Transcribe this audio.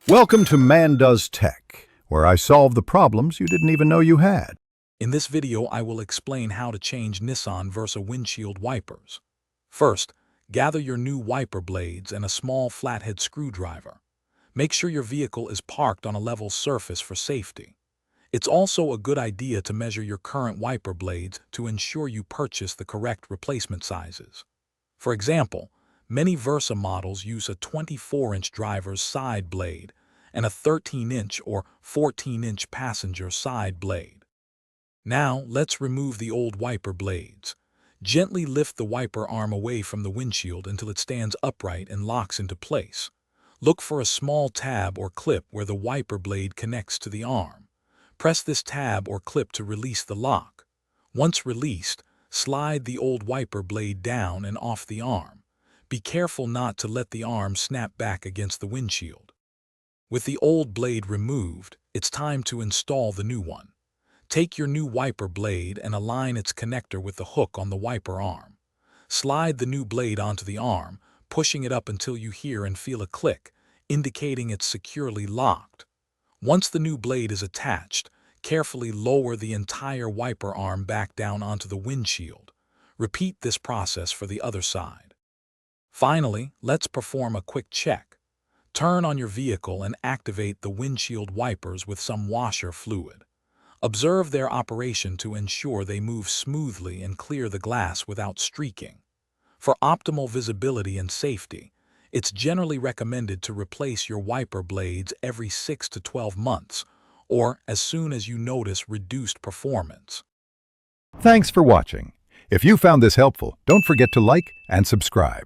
Welcome to Man Does Tech, where I solve the problems you didn't even know you had. In this video, I will explain how to change Nissan Versa windshield wipers. First, gather your new wiper blades and a small flathead screwdriver. Make sure your vehicle is parked on a level surface for safety. It's also a good idea to measure your current wiper blades to ensure you purchase the correct replacement sizes. For example, many Versa models use a 24-inch driver's side blade and a 13-inch or 14-inch passenger side blade. Now, let's remove the old wiper blades. Gently lift the wiper arm away from the windshield until it stands upright and locks into place. Look for a small tab or clip where the wiper blade connects to the arm. Press this tab or clip to release the lock. Once released, slide the old wiper blade down and off the arm. Be careful not to let the arm snap back against the windshield. With the old blade removed, it's time to install the new one. Take your new wiper blade and align its connector with the hook on the wiper arm. Slide the new blade onto the arm, pushing it up until you hear and feel a click, indicating it's securely locked. Once the new blade is attached, carefully lower the entire wiper arm back down onto the windshield. Repeat this process for the other side. Finally, let's perform a quick check. Turn on your vehicle and activate the windshield wipers with some washer fluid. Observe their operation to ensure they move smoothly and clear the glass without streaking. For optimal visibility and safety, it's generally recommended to replace your wiper blades every 6 to 12 months, or as soon as you notice reduced performance. Thanks for watching. If you found this helpful, don't forget to like and subscribe.